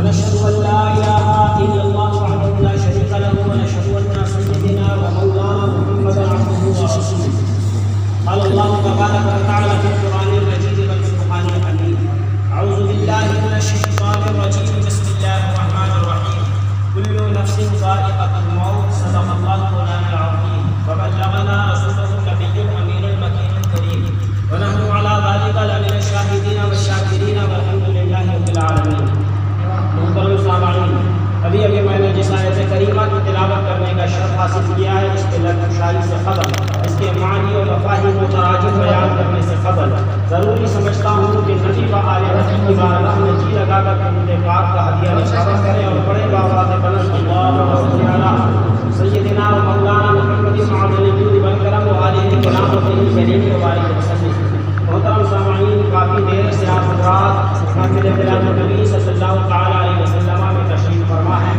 ونشهد أن لا إله إلا الله وحده لا شريك له ونشهد أن سيدنا ومولانا محمدا عبده ورسوله. قال الله تبارك وتعالى في القرآن المجيد والفرقان الحميد: أعوذ بالله من الشيطان الرجيم، بسم الله الرحمن الرحيم. كل نفس ذائقة الموت، صدق الله مولانا العظيم، وبلغنا رسوله النبي الأمين المكين الكريم، ونحن على ذلك لمن الشاهدين والشاكرين والحمد لله رب العالمين. محترم سامعین، ابھی میں نے جس آیت کریمہ کی تلاوت کرنے کا شرف حاصل کیا ہے، اس کے لفظ سے قبل اس کے معنی اور مفاہیم و تراجم بیان کرنے سے قبل ضروری سمجھتا ہوں کہ نبی و آل حضرت کی بارگاہ میں جی لگا کر درود پاک کا ہدیہ نشاور کریں اور بڑے باوات بلند اللہم صل علی سیدنا و مولانا محمد معدن الجود والکرم و آلہ الکرام و کریم و بارک وسلم. محترم سامعین، کافی دیر سے آپ حضرات محفل میلاد النبی صلی اللہ تعالیٰ علیہ وسلم میں تشریف فرما ہے،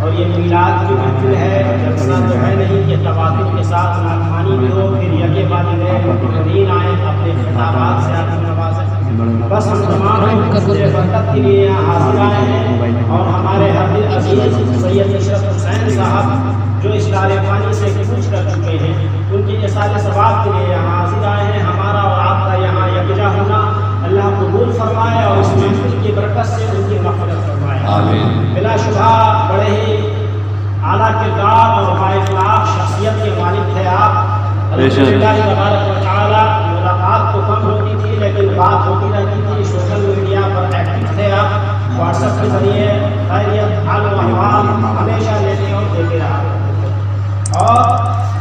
اور یہ میلاد کی محفل ہے. جلسہ تو ہے نہیں کہ تواتر کے ساتھ نعتخوانی بھی ہو، پھر یکے بعد دیگر مقررین آئیں اپنے خطابات سے آپ کو نوازیں. بس ہم تمام سے برکت کے لیے یہاں حاضر آئے ہیں، اور ہمارے حضرت عزیز سید اشرف حسین صاحب جو اس دارِ-فانی سے کوچ کر چکے ہیں، ان کی اصالِ ثواب کے لیے یہاں حاضر آئے ہیں. ہمارا اور آپ کا یہاں یکجا ہونا اللہ قبول فرمائے اور اس محفل کی برکت سے ان کی مغفرت فرمائے. آمین. بلا شبہ بڑے ہی اعلیٰ کردار اور بااخلاق شخصیت کے مالک تھے آپ. الحمدللہ تبارک و تعالیٰ ملاقات تو کم ہوتی تھی لیکن بات ہوتی رہتی تھی. سوشل میڈیا پر ایکٹیو تھے آپ، واٹس ایپ کے ذریعے خیریت حال و احوال ہمیشہ لیتے اور دیتے رہا. اور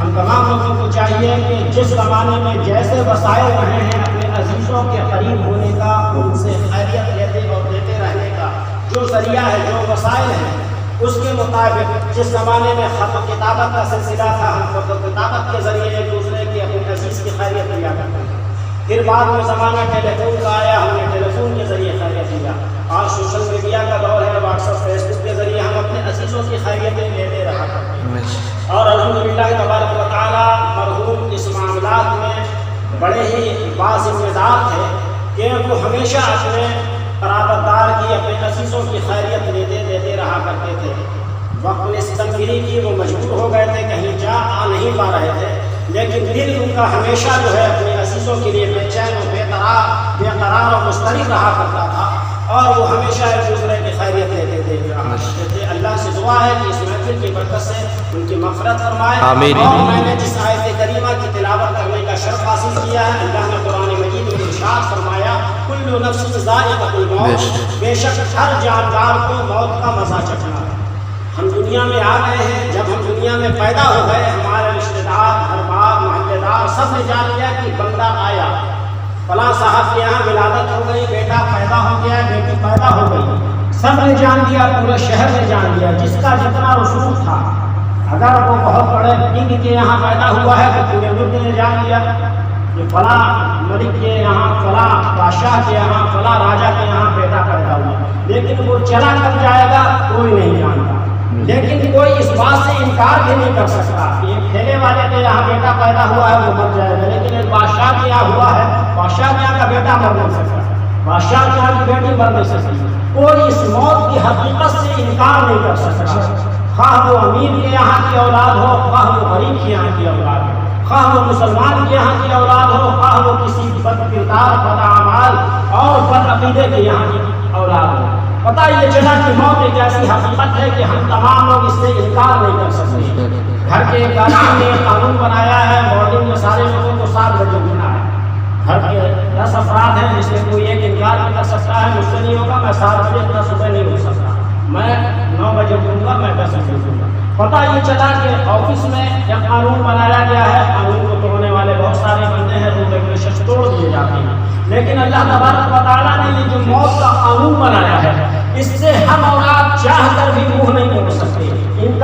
ہم تمام لوگوں کو چاہیے کہ جس زمانے میں جیسے وسائل رہے ہیں اپنے عزیزوں کے قریب ہونے کا، ان سے خیریت لیتے اور دیتے رہنے کا جو ذریعہ ہے، جو وسائل ہیں، اس کے مطابق جس زمانے میں خط و کتابت کا سلسلہ تھا، ہم خط و کتابت کے ذریعے ایک دوسرے کی اپنے عزیز کی خیریت لیا کرتے ہیں. پھر بعد میں زمانہ ٹیلی فون کا آیا، ہم نے ٹیلی فون کے ذریعے خیریت لیا. آج سوشل میڈیا کا دور ہے، واٹس ایپ فیس بک کے ذریعے ہم اپنے عزیزوں کی خیریتیں لیتے رہا کرتے ہیں. اور الحمدللہ تبارک و تعالیٰ مرحوم اس معاملات میں بڑے ہی باذمہ دار تھے کہ وہ ہمیشہ اپنے قرابت دار کی، اپنے عزیزوں کی خیریت دیتے رہا کرتے تھے. وقت نے ستمگیری کی، وہ مجبور ہو گئے تھے، کہیں آ نہیں پا رہے تھے، لیکن دل ان کا ہمیشہ جو ہے اپنے عزیزوں کے لیے بے چین و بےقرار اور مضطرب رہا کرتا تھا، اور وہ ہمیشہ ایک دوسرے کی خیریت لیتے تھے. اللہ سے دعا ہے کہ اس محفل کی برکت سے ان کی مغفرت فرمائے. آمین. اور میں نے جس آیت کریمہ کی تلاوت کرنے کا شرف حاصل کیا ہے، اللہ نے قرآن مجید میں ارشاد فرمایا: کل نفس ذائقۃ الموت، بے شک ہر جاندار کو موت کا مزہ چکھنا ہے. ہم دنیا میں آ گئے ہیں، جب ہم دنیا میں پیدا ہو گئے، ہمارے رشتے دار، گھر بار، محلے دار سب نے جان لیا کہ بندہ آیا، فلاں صاحب کے یہاں ولادت ہو گئی، بیٹا پیدا ہو گیا، بیٹی پیدا ہو گئی. سب نے جان لیا، پورے شہر نے جان لیا. جس کا جتنا رسوخ تھا، اگر وہ بہت بڑے کنگ کے یہاں پیدا ہوا ہے تو پورے ملک نے جان لیا کہ فلاں ملک کے یہاں، فلاں بادشاہ کے یہاں، فلاں راجا کے یہاں بیٹا پیدا ہوا. لیکن وہ چلا کر جائے گا کوئی نہیں جانتا. لیکن کوئی اس بات سے انکار بھی نہیں کر سکتا کہ ایک ٹھیلے والے کے یہاں بیٹا پیدا ہوا ہے وہ مر جائے گا، لیکن ایک بادشاہ کے یہاں ہوا ہے، بادشاہ کے یہاں کا بیٹا مر نہیں سکتا، بادشاہ کے یہاں کی بیٹی مر نہیں سکتی. کوئی اس موت کی حقیقت سے انکار نہیں کر سکتا، خواہ وہ امیر کے یہاں کی اولاد ہو، خواہ وہ غریب کے یہاں کی اولاد ہو، خواہ وہ مسلمان کے یہاں کی اولاد ہو، خواہ وہ کسی بد کردار، بد اعمال اور بد عقیدے کے یہاں کی اولاد ہو. پتہ یہ چلا کہ موت ایک ایسی حقیقت ہے کہ ہم تمام لوگ اس سے انکار نہیں کر سکتے. گھر کے قانون نے قانون بنایا ہے، مارننگ میں سارے لوگوں کو 7 بجے اٹھنا ہے. گھر کے 10 افراد ہیں، جس میں کوئی ایک انکار نہیں کر سکتا ہے مجھ سے نہیں ہوگا، میں 7 بجے اتنا صبح نہیں اٹھ سکتا، میں 9 بجے اٹھوں گا، میں 10 بجے اٹھوں گا. پتہ یہ چلا کہ آفس میں ایک قانون بنایا گیا ہے، قانون کو توڑنے والے بہت سارے بندے ہیں، رول ریگولیشن توڑ دیے جاتے ہیں. لیکن اللہ تبارک و تعالیٰ نے یہ جو موت کا قانون بنایا ہے، اس سے ہم اور آپ چاہ کر بھی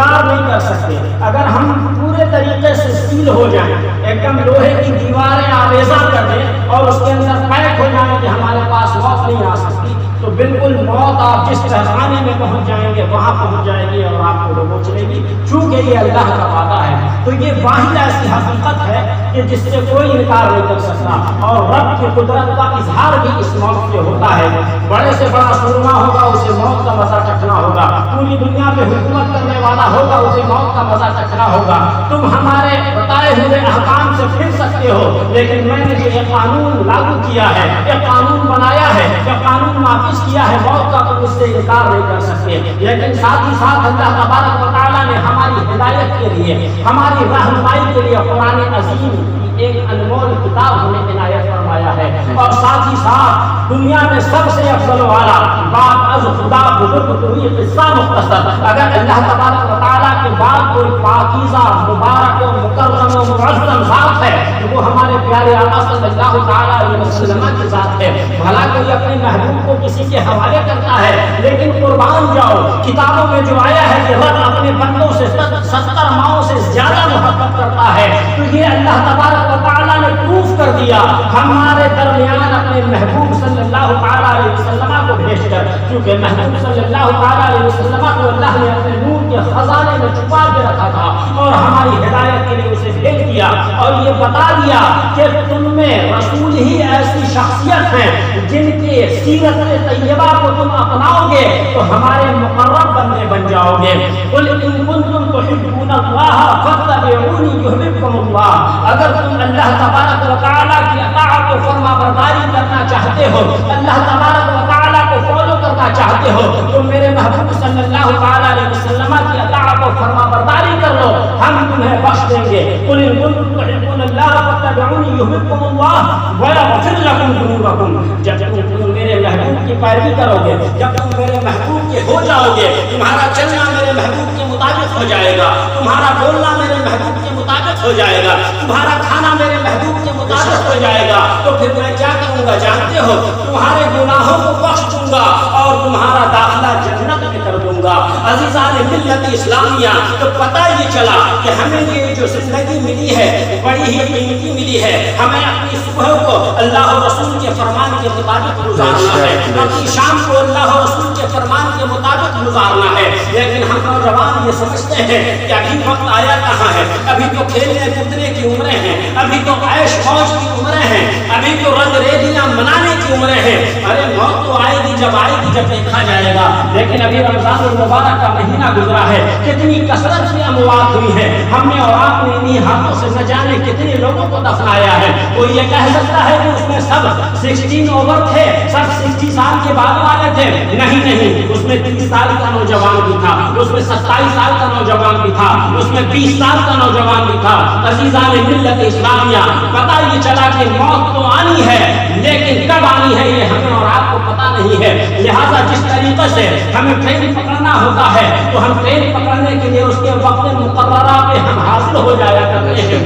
انکار نہیں کر سکتے. اگر ہم پورے طریقے سے سیل ہو جائیں، ایک دم لوہے کی دیواریں آویزاں کر دیں اور اس کے اندر پیک ہو جائیں کہ ہمارے پاس موت نہیں آ سکتی، تو بالکل موت آپ جس تہخانے میں پہنچ جائیں گے وہاں پہنچ جائے گی اور آپ کو ڈبوچ لے گی، چونکہ یہ اللہ کا وعدہ ہے. تو یہ واحد ایسی حقیقت ہے کہ جس سے کوئی انکار نہیں کر سکتا، اور رب کی قدرت کا اظہار بھی اس موت سے ہوتا ہے. بڑے سے بڑا سرما ہوگا اسے موت کا مزہ چکھنا ہوگا، پوری دنیا پہ حکومت کرنے والا ہوگا اسے موت کا مزہ چکھنا ہوگا. تم ہمارے بتائے ہوئے احکام سے پھر سکتے ہو، لیکن میں نے جو یہ قانون لاگو کیا ہے، یہ قانون بنایا ہے، یہ قانون نافذ کیا ہے موت کا، تو اس سے انکار نہیں کر سکتے. لیکن ساتھ ہی ساتھ اللہ تبارک و تعالیٰ نے ہماری ہدایت کے لیے، ہماری رہنمائی کے لیے قرآن عظیم ایک انمول کتاب ہمیں عنایت فرمایا ہے. اور ساتھ ہی ساتھ دنیا میں سب سے افضل والا بات از خدا بزرگ کوئی قصہ مختصر، اگر اللہ تبارک و تعالیٰ کے بعد کوئی پاکیزہ مبارک و مکرم و معظم ذات ہے تو وہ ہمارے پیارے آقا صلی اللہ تعالیٰ علیہ وسلم کی ذات ہے. بھلا کوئی اپنے محبوب کو کسی کے حوالے کرتا ہے، لیکن قربان جاؤ کتابوں میں جو آیا ہے کہ رب اپنے بندوں سے 70 ماؤں سے زیادہ محبت کرتا ہے، تو یہ اللہ تبارک و تعالیٰ نے پروف کر دیا ہمارے درمیان اپنے محبوب صلی اللہ تعالیٰ علیہ وسلم کو بھیج کر. کیونکہ محبوب صلی اللہ تعالیٰ علیہ وسلم کو اللہ نے اپنے نور کے خزانے میں چھپا کے رکھا تھا اور ہماری ہدایت کے لیے اسے بھیج دیا اور یہ بتا دیا کہ تم میں رسول ہی ایسی شخصیت ہیں جن کے سیرت طیبہ کو تم اپناؤ گے تو ہمارے مقرب بندے بن جاؤ گے. قل ان کنتم تحبون اللہ فاتبعونی یحببکم اللہ. اگر تم اللہ تبارک و تعالیٰ کی اطاعت و فرما برداری کرنا چاہتے ہو، اللہ تبارک و تعالیٰ کو فالو کرنا چاہتے ہو، تو میرے محبوب صلی اللہ تعالیٰ علیہ وسلم کی اطاعت و فرما برداری کر لو، ہم تمہیں بخش دیں گے. قل ان کنتم تحبون اللہ فاتبعونی یحببکم اللہ ویغفر لکم ذنوبکم. جب تم میرے محبوب کی پیروی کرو گے، جب تم میرے محبوب کے ہو جاؤ گے، تمہارا چلنا میرے محبوب کے مطابق ہو جائے گا، تمہارا بولنا میرے محبوب کے مطابق ہو جائے گا، تمہارا کھانا میرے محبوب کے مطابق ہو جائے گا، تو پھر میں کیا کروں گا جانتے ہو؟ تمہارے گناہوں کو بخش دوں گا اور تمہارا داخلہ جنت میں کر دوں گا. عزیزان ملت اسلامیہ، تو پتہ یہ چلا کہ ہمیں یہ جو زندگی ملی ہے بڑی ہی قیمتی ملی ہے. ہمیں اپنی صبح کو اللہ و رسول کے فرمان کے مطابق گزارنا ہے، اپنی شام کو اللہ و رسول کے فرمان کے مطابق گزارنا ہے. لیکن ہم نوجوان یہ سمجھتے ہیں کہ ابھی وقت آیا کہاں ہے، ابھی تو کھیلنے کودنے کی عمریں ہیں، ابھی تو عیش فوج کی عمریں ہیں، ابھی تو رنگ ریلیاں منانے کی عمریں ہیں. ارے موت تو آئے گی جب آئے گی، جب دیکھا جائے گا. لیکن ابھی رمضان المبارک کا مہینہ گزرا ہے، کتنی کثرت سے اموات ہوئی ہے. ہم نے اور آپ نے انہیں ہاتھوں سے نہ جانے کتنے لوگوں کو دفنایا ہے. کوئی یہ کہہ سکتا ہے کہ اس میں سب 16 اوور تھے، سب 60 سال کے بعد والے تھے؟ نہیں، اس میں 30 سال کا نوجوان بھی تھا، اس میں 27 سال کا نوجوان بھی تھا، اس میں 20 سال کا نوجوان بھی تھا. عزیزان ملت اسلامیہ، پتہ یہ چلا کہ موت تو آنی ہے، لیکن کب آنی ہے یہ ہمیں اور آپ کو پتہ نہیں ہے. لہٰذا جس طریقے سے ہمیں ٹرین پکڑنا ہوتا ہے تو ہم ٹرین پکڑنے کے لیے اس کے وقت مقررہ پہ ہم حاصل ہو جایا کرتے ہیں،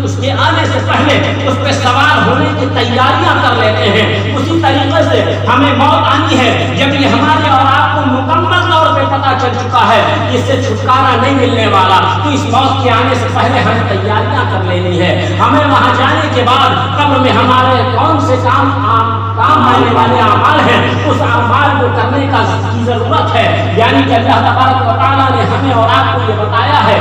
اس کے آنے سے پہلے اس پہ سوار ہونے کی تیاریاں کر لیتے ہیں. اسی طریقے سے ہمیں موت آنی ہے جب یہ ہمارے اور آپ کو مکمل طور پہ پتہ چل چکا ہے اس سے چھٹکارا نہیں ملنے والا، تو اس موت کے آنے سے پہلے ہمیں تیاریاں کر لینی ہے. ہمیں وہاں جانے کے بعد قبر میں ہمارے کون سے کام آنے والے اعمال ہیں، اس اعمال کو کرنے کی ضرورت ہے. یعنی کہ اللہ تبارک و تعالیٰ نے ہمیں اور آپ کو یہ بتایا ہے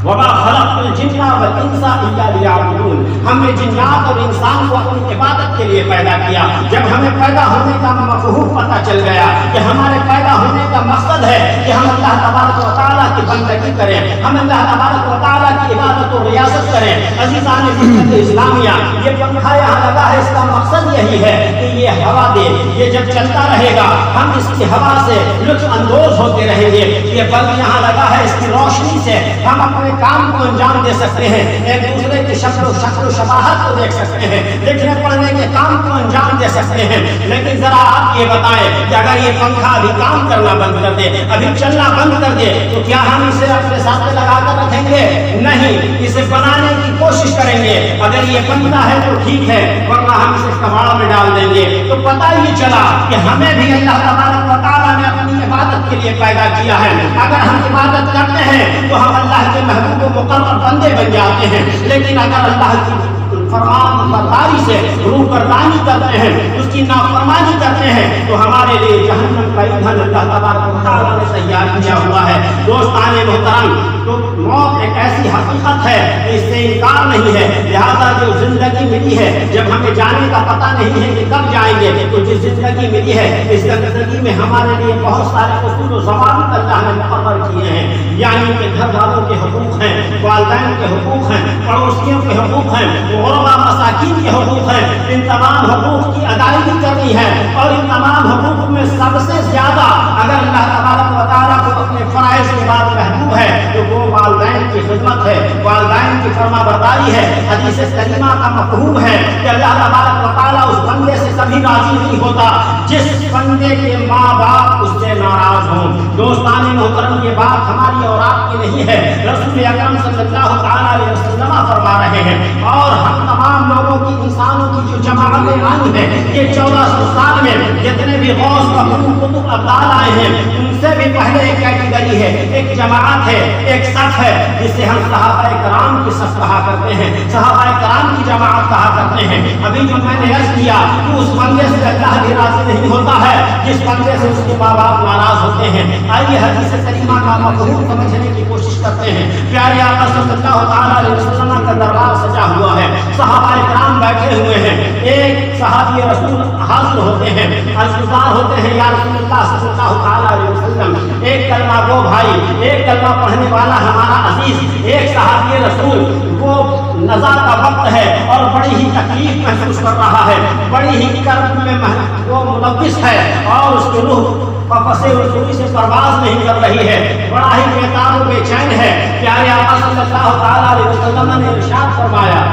وَمَا خَلَقْتُ الْجِنَّ وَالْإِنسَ إِلَّا لِيَعْبُدُونِ. ہم نے جنات اور انسان کو اپنی عبادت کے لیے پیدا کیا. جب ہمیں پیدا ہونے کا مفہوم پتہ چل گیا کہ ہمارے پیدا ہونے کا مقصد ہے کہ ہم اللہ تبارک و تعالیٰ کی بندگی کریں، ہم اللہ تبارک و تعالیٰ کی عبادت و ریاضت کریں. عزیزان ملت اسلامیہ، یہ پنکھا یہاں لگا ہے، اس کا مقصد یہی ہے کہ یہ ہوا دے، یہ جب چلتا رہے گا ہم اس کی ہوا سے لطف اندوز ہوتے رہیں گے. یہ بلب یہاں لگا ہے، اس کی روشنی سے ہم اپنے کام کو انجام دے سکتے ہیں، ایک دوسرے کی شکل و شباہت کو دیکھ سکتے ہیں، لکھنے پڑھنے کے کام کو انجام دے سکتے ہیں. لیکن ذرا آپ یہ بتائیں کہ اگر یہ پنکھا بھی کام کرنا بند بند کر دے، ابھی چلنا بند کر دے، تو کیا ہم اسے اپنے ساتھ لگا کر رکھیں گے؟ نہیں، اسے بنانے کی کوشش کریں گے۔ اگر یہ بنتا ہے تو ٹھیک ہے، ورنہ ہم اسے کباڑ میں ڈال دیں گے۔ تو پتہ یہ چلا کہ ہمیں بھی اللہ تبارک و تعالیٰ نے اپنی عبادت کے لیے پیدا کیا ہے۔ اگر ہم عبادت کرتے ہیں تو ہم اللہ کے محبوب و مقرر بندے بن جاتے ہیں، لیکن اگر اللہ کی فرمان برداری سے روبردانی کرتے ہیں، اس کی نافرمانی کرتے ہیں، تو ہمارے لیے جہنم کا ایندھن اللہ تبارک و تعالیٰ نے تیار کیا ہوا ہے۔ دوستان محترم، تو موت ایک ایسی حقیقت ہے کہ اس سے انکار نہیں ہے، لہذا جو زندگی ملی ہے، جب ہمیں جانے کا پتہ نہیں ہے کہ کب جائیں گے، تو جس زندگی ملی ہے اس زندگی میں ہمارے لیے بہت سارے اصول و ضوابط اللہ نے مقرر کیے ہیں، یعنی کہ گھر والوں کے حقوق ہیں، والدین کے حقوق ہیں، پڑوسیوں کے حقوق ہیں، غربا مساکین کے حقوق ہیں۔ ان تمام حقوق کی ادائیگی کرنی ہے، اور ان تمام حقوق میں سب سے زیادہ اگر اللہ تبارک و تعالیٰ کو اپنے فرائض کے بعد محبوب ہے تو وہ والدین کی خدمت ہے، والدین کی فرما برداری ہے۔ حدیث کریمہ کا مفہوم ہے کہ اللہ تبارک و تعالیٰ اس بندے سے کبھی راضی نہیں ہوتا جس بندے کے ماں باپ اس سے ناراض ہوں۔ دوستان محترم، یہ بات ہماری اور آپ کی نہیں ہے، رسول اکرم صلی اللہ تعالیٰ علیہ وسلم فرما رہے ہیں، اور ہم تمام لوگوں کی، انسانوں کی جو جماعتیں آئی ہیں یہ 1400 سال میں، جتنے بھی غوث قطب ابدال آئے ہیں، ان سے بھی پہلے ایک کیٹیگری ہے، ایک جماعت ہے، ایک صف ہے، جسے ہم صحابہ کرام کی صف کہا کرتے ہیں، صحابہ کرام کی جماعت کہا کرتے ہیں۔ ابھی جو میں نے عرض کیا کہ اس بندے سے اللہ بھی راضی نہیں ہوتا ہے جس بندے سے اس کے ماں باپ ناراض ہوتے ہیں۔ آئیے حدیث کریمہ کا مفہوم سمجھنے کی کوشش کرتے ہیں۔ پیارے آقا صلی اللہ تعالیٰ علیہ وسلم کا دربار سجا ہوا ہے، صحابہ کرام بیٹھے ہوئے ہیں، ایک صحابی رسول حاضر ہوتے ہیں، عرضگزار ہوتے ہیں، یا رسول اللہ صلی اللہ تعالیٰ علیہ وسلم، ایک کلمہ گو بھائی، ایک کلمہ پڑھنے والا ہمارا عزیز، ایک صحابی رسول، وہ نزا کا وقت ہے اور بڑی ہی تکلیف محسوس کر رہا ہے، بڑی ہی کرب میں وہ ملوث ہے، اور اس کی روح پسے رسولی سے پرواز نہیں کر رہی ہے، بڑا ہی بیکار و بے چین ہے۔ پیارے آقا صلی اللہ تعالیٰ علیہ وسلم نے ارشاد فرمایا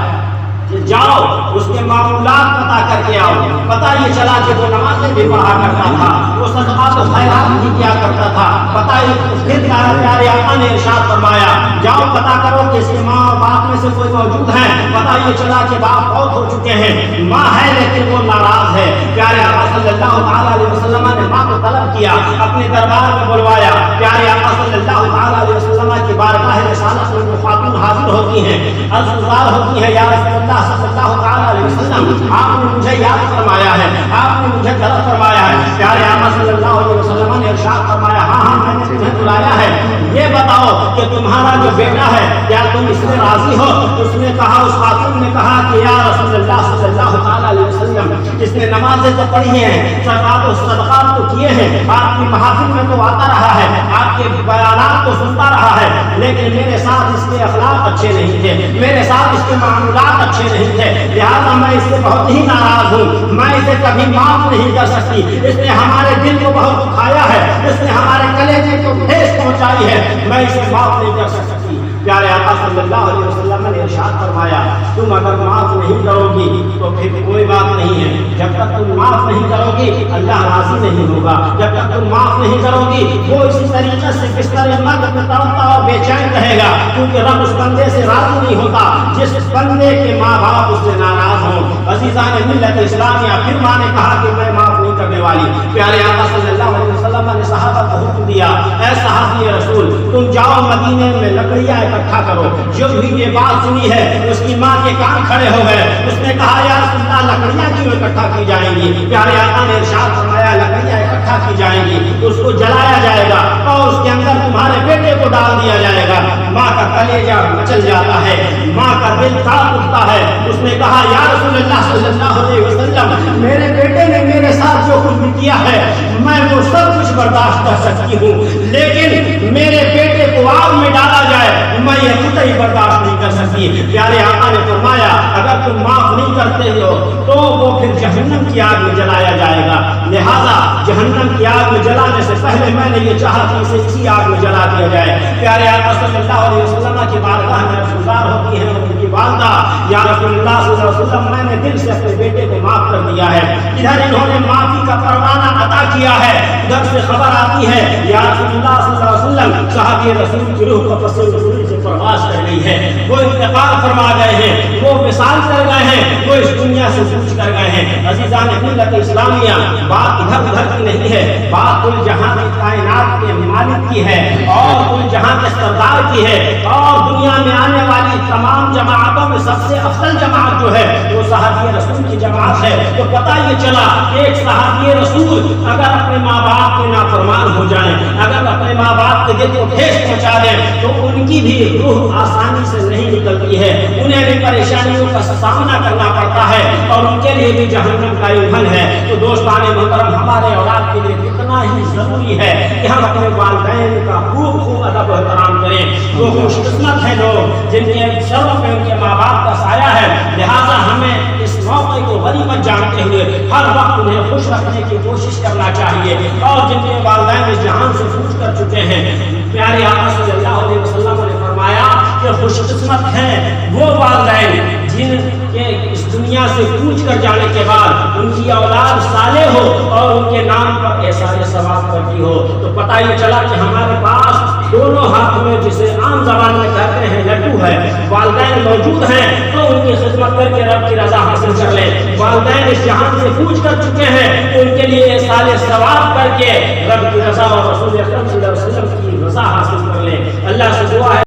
کہ جاؤ اس کے معمولات پتہ کر کے آؤ۔ پتہ یہ چلا کہ وہ نمازیں بھی پڑھا کرتا تھا، وہ صدقات و خیرات بھی کیا کرتا تھا۔ پتہ پھر پیارے آقا نے ارشاد فرمایا جاؤ پتہ کرو کہ اس کے ماں اور باپ میں سے کوئی موجود ہے۔ پتہ یہ چلا کہ باپ فوت ہو چکے ہیں، ماں ہے لیکن وہ ناراض ہے۔ پیارے آقا صلی اللہ تعالیٰ علیہ وسلم نے ماں کو طلب کیا، اپنے دربار میں بلوایا۔ پیارے آقا صلی اللہ تعالیٰ علیہ وسلم کی بارگاہ رسالت میں وہ خاتون حاضر ہوتی ہیں، عرضگزار ہوتی ہے، یا رسول اللہ صلی اللہ تعالیٰ علیہ وسلم، آپ نے مجھے یاد فرمایا ہے، آپ نے مجھے طلب فرمایا ہے۔ پیارے آقا صلی اللہ علیہ وسلم نے ارشاد فرمایا ہاں میں نے تمہیں بلایا ہے، یہ بتاؤ کہ تمہارا جو بیٹا ہے کیا تم اس میں راضی ہو؟ اس نے کہا، اس خاتون نے کہا کہ یا رسول اللہ صلی اللہ تعالیٰ علیہ وسلم، اس نے نمازیں تو پڑھی ہیں، زکات و صدقات تو کیے ہیں، آپ کی محافل میں تو آتا رہا ہے، آپ کے بیانات تو سنتا رہا ہے، لیکن میرے ساتھ اس کے اخلاق اچھے نہیں تھے، میرے ساتھ اس کے معاملات اچھے نہیں تھے، لہٰذا میں اس سے بہت ہی ناراض ہوں، میں اسے کبھی معاف نہیں کر سکتی، اس نے ہمارے دل کو بہت دکھایا ہے، اس نے ہمارے کلیجے کو ٹھیس پہنچائی ہے، میں اسے معاف نہیں کر سکتی۔ پیارے آقا صلی اللہ علیہ وسلم نے ارشاد فرمایا تم اگر معاف نہیں کرو گی تو پھر کوئی بات نہیں ہے، جب تک تم معاف نہیں کرو گی اللہ راضی نہیں ہوگا، جب تک تم معاف نہیں کرو گی وہ اسی طریقے سے بستر مرگ میں تڑپتا اور بے چین رہے گا، کیونکہ رب اس بندے سے راضی نہیں ہوتا جس بندے کے ماں باپ اس سے ناراض ہوں۔ عزیزان ملت اسلامیہ، پھر ماں نے کہا کہ میں معاف نہیں کرنے والی۔ پیارے آقا صلی اللہ علیہ وسلم نے صحابہ کو حکم دیا، اے صحابی رسول تم جاؤ مدینے میں لکڑیاں اکٹھا کرو۔ جو بھی یہ بات سنی ہے اس کی ماں کے کان کھڑے ہو گئے، اس نے کہا یا رسول اللہ لکڑیاں کیوں اکٹھا کی جائیں گی؟ پیارے آقا نے ارشاد فرمایا لکڑیاں اکٹھا کی جائیں گی، اس کو جلایا جائے گا اور اس کے اندر تمہارے بیٹے کو ڈال دیا جائے گا۔ ماں کا کلیجہ مچل جاتا ہے، ماں کا دل کانپ اٹھتا ہے۔ اس نے کہا یا رسول اللہ صلی اللہ علیہ وسلم میرے بیٹے نے میرے ساتھ جو کچھ بھی کیا ہے میں وہ سب کچھ برداشت کر سکتی ہوں، لیکن میرے بیٹے کو آگ میں ڈالا جائے میں یہ قطعی برداشت نہیں کر سکتی۔ پیارے آقا نے فرمایا اگر تم معاف نہیں کرتے ہو تو وہ پھر جہنم کی آگ میں جلایا جائے گا، لہذا جہنم کی آگ میں جلانے سے پہلے میں نے یہ چاہا کہ اسے اسی آگ میں جلا دیا جائے۔ پیارے آقا صلی اللہ علیہ وسلم کی بارگاہ میں عرضگزار ہوتی ہے ان کی والدہ، یا رسول اللہ صلی اللہ علیہ وسلم میں نے دل سے اپنے بیٹے کو معاف کر دیا ہے۔ ادھر انہوں نے معافی کا پروانہ عطا کیا ہے، ادھر سے خبر آتی ہے یا رسول اللہ صلی اللہ علیہ وسلم صحابی رسول کی روح قدس رسول سے پرواز کر گئی ہے، وہ انتقال فرما گئے ہیں، وہ وصال کر گئے ہیں، وہ اس دنیا سے کوچ کر گئے ہیں۔ عزیزان ملت اسلامیہ، بات ادھر ادھر کی نہیں ہے، بات کل جہاں کی کائنات کے مالک کی ہے اور کل جہاں کے سردار کی ہے، اور دنیا میں آنے والی تمام جماعتوں میں سب سے افضل جماعت جو ہے وہ صحابی رسول کی جماعت ہے۔ تو پتہ یہ چلا ایک صحابی رسول اگر اپنے ماں باپ کے نافرمان ہو جائیں، اگر اپنے ماں باپ کے دل کو ٹھیس پہنچا دیں تو ان کی بھی روح آسانی سے نہیں نکلتی ہے، انہیں بھی پریشانیوں کا سامنا کرنا پڑتا ہے اور ان کے لیے بھی جہنم کا ایندھن ہے۔ تو دوستان محترم، ہمارے اولاد کے لیے کتنا ہی ضروری ہے کہ ہم اپنے والدین کا خوب ادب و احترام کریں۔ وہ خوش قسمت ہیں لوگ جن کے سروں پہ ان کے ماں باپ کا سایہ ہے، لہٰذا ہمیں اس موقع کو غنیمت جانتے ہوئے ہر وقت انہیں خوش رکھنے کی کوشش کرنا چاہیے، اور جن کے والدین اس جہان سے کوچ کر چکے ہیں، پیارے آقا صلی اللہ علیہ وسلم نے فرمایا کہ خوش قسمت ہیں وہ والدین جن کے اس دنیا سے کوچ کر جانے کے بعد ان کی اولاد صالح ہو اور ان کے نام پر احسان ثواب کرتی ہو۔ تو پتہ یہ چلا کہ ہمارے پاس دونوں ہاتھ میں، جسے عام زبان میں کہتے ہیں لڈو ہے، والدین موجود ہیں تو ان کی خدمت کر کے رب کی رضا حاصل کر لیں، والدین اس جہان سے کوچ کر چکے ہیں تو ان کے لیے احسان ثواب کر کے رب کی رضا اور رسول اکرم صلی اللہ علیہ وسلم کی رضا حاصل کر لیں۔ اللہ سے دعا ہے